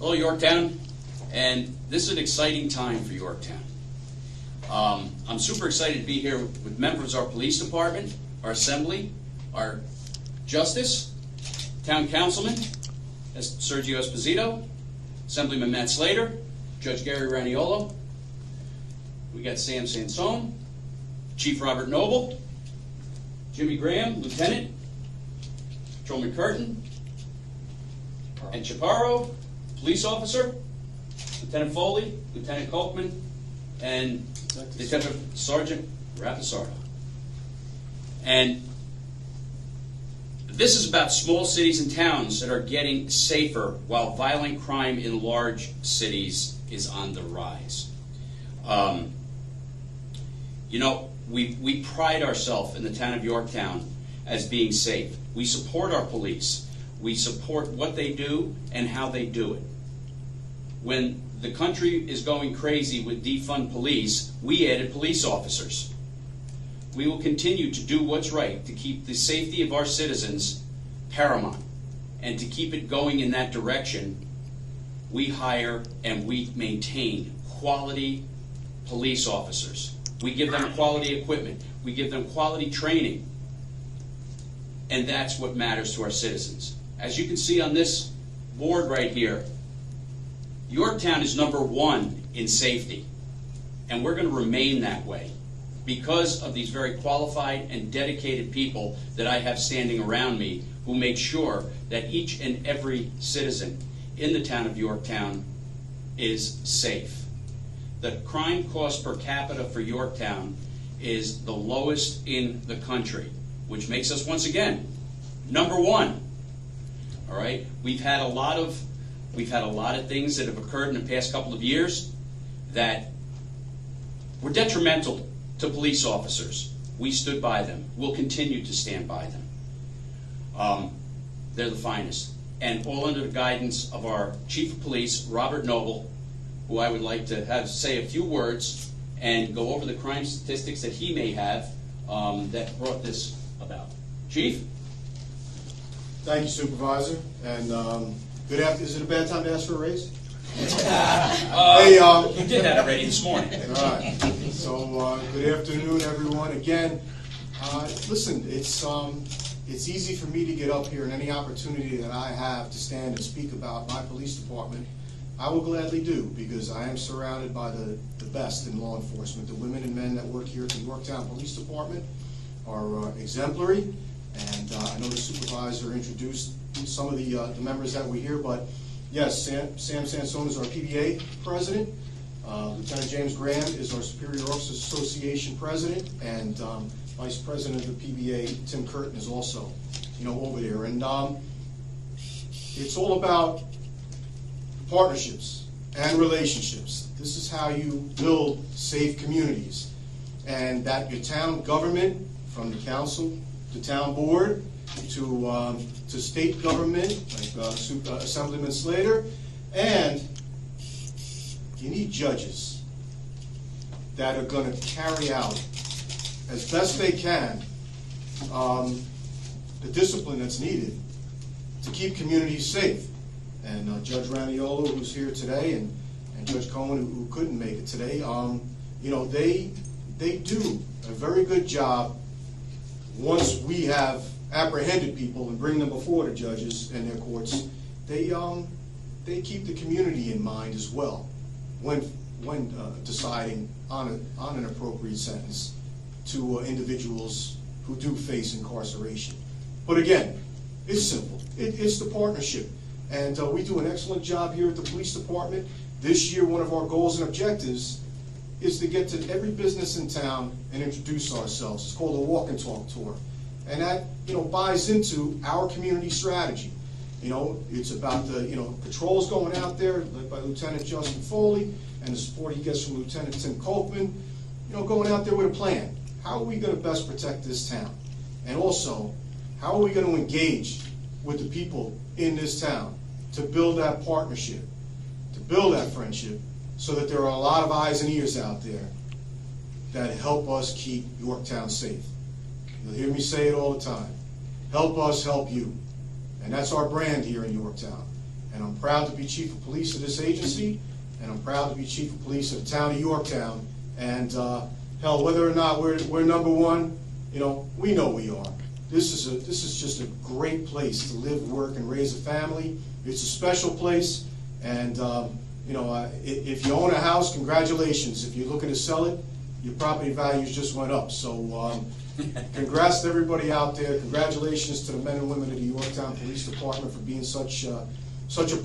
Hello, Yorktown, and this is an exciting time for Yorktown. I'm super excited to be here with members of our police department, our assembly, our justice, town councilman, Sergio Esposito, Assemblyman Matt Slater, Judge Gary Raniolo. We got Sam Sansone, Chief Robert Noble, Jimmy Graham, Lieutenant, Joe McCurtain, and Chaparro, police officer, Lieutenant Foley, Lieutenant Kolkman, and Detective Sergeant Rapisardo. And this is about small cities and towns that are getting safer while violent crime in large cities is on the rise. We pride ourselves in the town of Yorktown as being safe. We support our police. We support what they do and how they do it. When the country is going crazy with defund police, we added police officers. We will continue to do what's right to keep the safety of our citizens paramount. And to keep it going in that direction, we hire and we maintain quality police officers. We give them quality equipment. We give them quality training. And that's what matters to our citizens. As you can see on this board right here, Yorktown is #1 in safety. And we're going to remain that way because of these very qualified and dedicated people that I have standing around me who make sure that each and every citizen in the town of Yorktown is safe. The crime cost per capita for Yorktown is the lowest in the country, which makes us, once again, #1. All right? We've had a lot of things that have occurred in the past couple of years that were detrimental to police officers. We stood by them. We'll continue to stand by them. They're the finest. And all under the guidance of our Chief of Police, Robert Noble, who I would like to have say a few words and go over the crime statistics that he may have that brought this about. Chief? Thank you, Supervisor. And good afternoon. Is it a bad time to ask for a raise? You did that already this morning. All right. So good afternoon, everyone. Again, listen, it's easy for me to get up here, and any opportunity that I have to stand and speak about my police department, I will gladly do, because I am surrounded by the best in law enforcement. The women and men that work here at the Yorktown Police Department are exemplary, and I know the supervisor introduced some of the members that were here, but yes, Sam Sansone is our PBA president. Lieutenant James Graham is our Superior Officers Association president, and Vice President of the PBA, Tim Curtin, is also, over there. And it's all about partnerships and relationships. This is how you build safe communities, and that your town government, from the council to town board to state government, like Assemblyman Slater, and you need judges that are going to carry out as best they can the discipline that's needed to keep communities safe. And Judge Raniolo, who's here today, and Judge Cohen, who couldn't make it today, they do a very good job once we have apprehended people and bring them before the judges and their courts. They keep the community in mind as well when deciding on an appropriate sentence to individuals who do face incarceration. But again, it's simple. It's the partnership. And we do an excellent job here at the police department. This year, one of our goals and objectives is to get to every business in town and introduce ourselves. It's called a walk and talk tour. And that, buys into our community strategy. It's about the, patrols going out there, led by Lieutenant Justin Foley, and the support he gets from Lieutenant Tim Kolkman, going out there with a plan. How are we going to best protect this town? And also, how are we going to engage with the people in this town to build that partnership, to build that friendship, so that there are a lot of eyes and ears out there that help us keep Yorktown safe. You'll hear me say it all the time. Help us help you. And that's our brand here in Yorktown. and I'm proud to be Chief of Police of this agency, and I'm proud to be Chief of Police of the town of Yorktown. And hell, whether or not we're number one, you know we are. This is just a great place to live, work, and raise a family. It's a special place, and you know, if you own a house, congratulations. If you're looking to sell it, your property values just went up. So congrats to everybody out there. Congratulations to the men and women of the Yorktown Police Department for being such a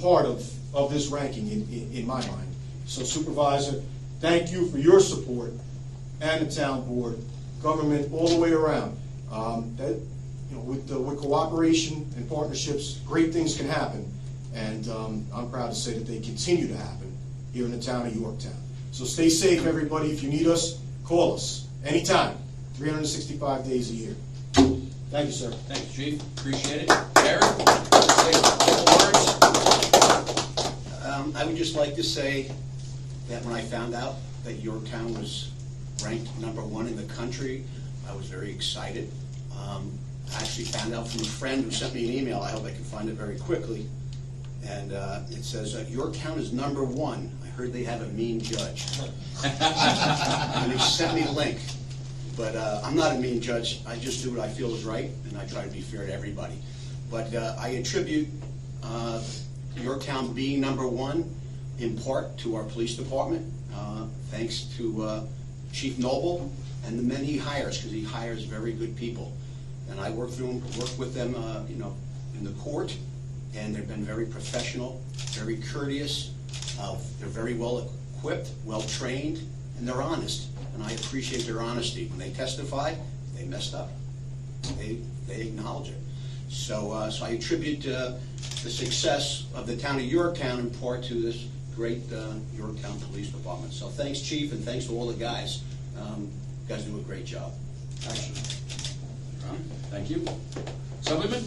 part of this ranking in my mind. So Supervisor, thank you for your support, and the town board, government, all the way around. With cooperation and partnerships, great things can happen, and I'm proud to say that they continue to happen here in the town of Yorktown. So stay safe, everybody. If you need us, call us anytime, 365 days a year. Thank you, sir. Thank you, Chief. Appreciate it. Barry, say a couple words. I would just like to say that when I found out that Yorktown was ranked #1 in the country, I was very excited. I actually found out from a friend who sent me an email. I hope I can find it very quickly. And it says, Yorktown is #1. I heard they have a mean judge. And he sent me a link. But I'm not a mean judge. I just do what I feel is right, and I try to be fair to everybody. But I attribute Yorktown being #1 in part to our police department, thanks to Chief Noble and the men he hires, because he hires very good people. And I work with them, in the court, and they've been very professional, very courteous. They're very well equipped, well trained, and they're honest. And I appreciate their honesty. When they testify, if they messed up, they acknowledge it. So I attribute the success of the town of Yorktown in part to this great Yorktown Police Department. So thanks, Chief, and thanks to all the guys. You guys do a great job. Excellent. Thank you. Assemblyman?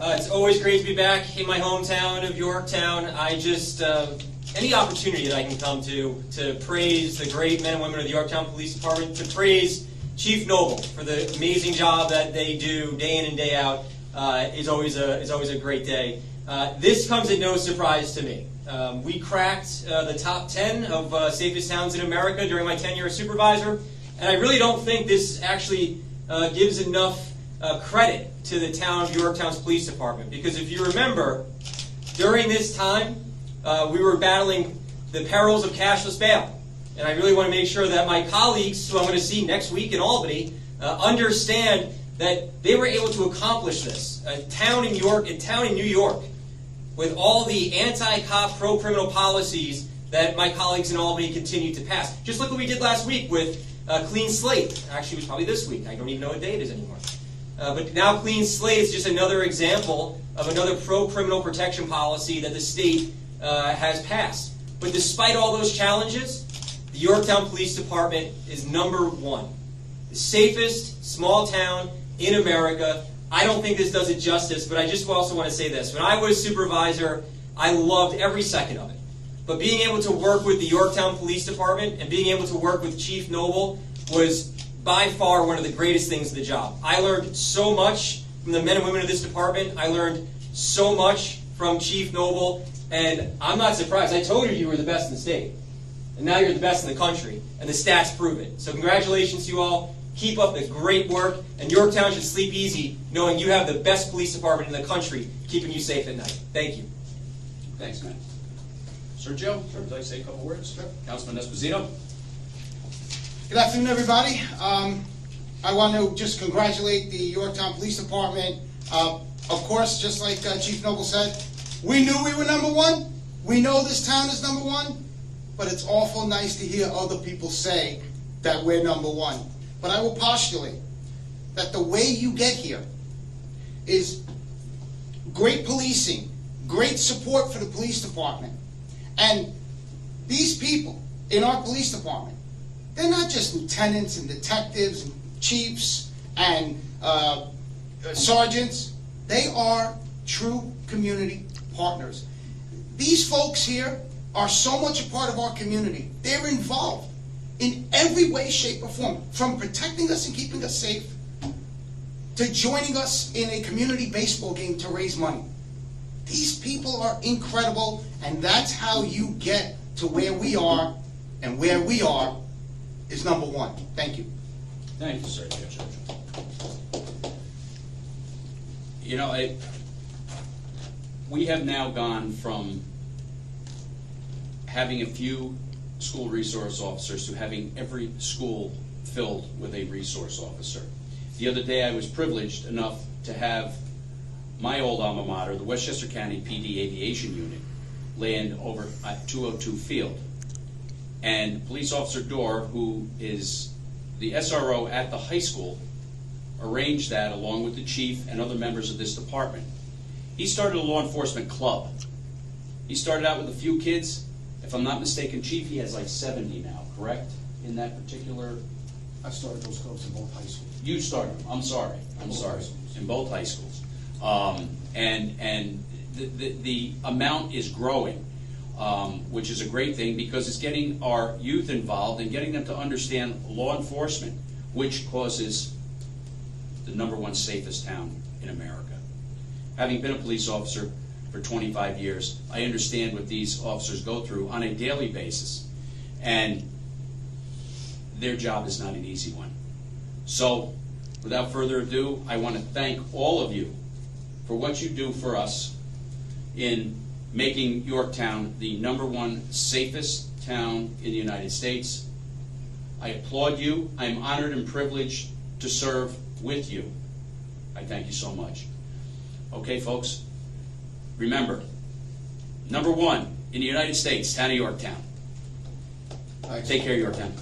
It's always great to be back in my hometown of Yorktown. I just, any opportunity that I can come to praise the great men and women of the Yorktown Police Department, to praise Chief Noble for the amazing job that they do day in and day out, is always a great day. This comes at no surprise to me. We cracked the top 10 of safest towns in America during my tenure as supervisor, and I really don't think this actually gives enough credit to the town of Yorktown's police department. Because if you remember, during this time, we were battling the perils of cashless bail. And I really want to make sure that my colleagues, who I'm going to see next week in Albany, understand that they were able to accomplish this. A town in New York, with all the anti-cop, pro-criminal policies that my colleagues in Albany continue to pass. Just look what we did last week with Clean Slate. Actually, it was probably this week. I don't even know what day it is anymore. But now Clean Slate is just another example of another pro-criminal protection policy that the state has passed. But despite all those challenges, the Yorktown Police Department is #1. The safest small town in America. I don't think this does it justice, but I just also want to say this. When I was supervisor, I loved every second of it. But being able to work with the Yorktown Police Department and being able to work with Chief Noble was by far one of the greatest things of the job. I learned so much from the men and women of this department. I learned so much from Chief Noble, and I'm not surprised. I told you were the best in the state, and now you're the best in the country, and the stats prove it. So congratulations to you all. Keep up the great work, and Yorktown should sleep easy knowing you have the best police department in the country keeping you safe at night. Thank you. Thanks, man. Sergio, would you like to say a couple words? Sure. Councilman Esposito. Good afternoon, everybody. I want to just congratulate the Yorktown Police Department. Of course, just like Chief Noble said, we knew we were #1. We know this town is #1, but it's awful nice to hear other people say that we're #1. But I will postulate that the way you get here is great policing, great support for the police department. And these people in our police department, they're not just lieutenants and detectives and chiefs and sergeants. They are true community partners. These folks here are so much a part of our community. They're involved in every way, shape, or form, from protecting us and keeping us safe to joining us in a community baseball game to raise money. These people are incredible, and that's how you get to where we are, and where we are is number one. Thank you. Thank you, sir. You know, we have now gone from having a few school resource officers to having every school filled with a resource officer. The other day I was privileged enough to have my old alma mater, the Westchester County PD Aviation Unit, land over at 202 Field. And Police Officer Dorr, who is the SRO at the high school, arranged that along with the chief and other members of this department. He started a law enforcement club. He started out with a few kids. If I'm not mistaken, Chief, he has like 70 now, correct? In that particular... I started those clubs in both high schools. You started them, I'm sorry. In both high schools. And the amount is growing, which is a great thing because it's getting our youth involved and getting them to understand law enforcement, which causes the #1 safest town in America. Having been a police officer for 25 years, I understand what these officers go through on a daily basis, and their job is not an easy one. So, without further ado, I want to thank all of you for what you do for us in making Yorktown the #1 safest town in the United States. I applaud you. I am honored and privileged to serve with you. I thank you so much. Okay, folks, remember, #1 in the United States, town of Yorktown. Take care, Yorktown.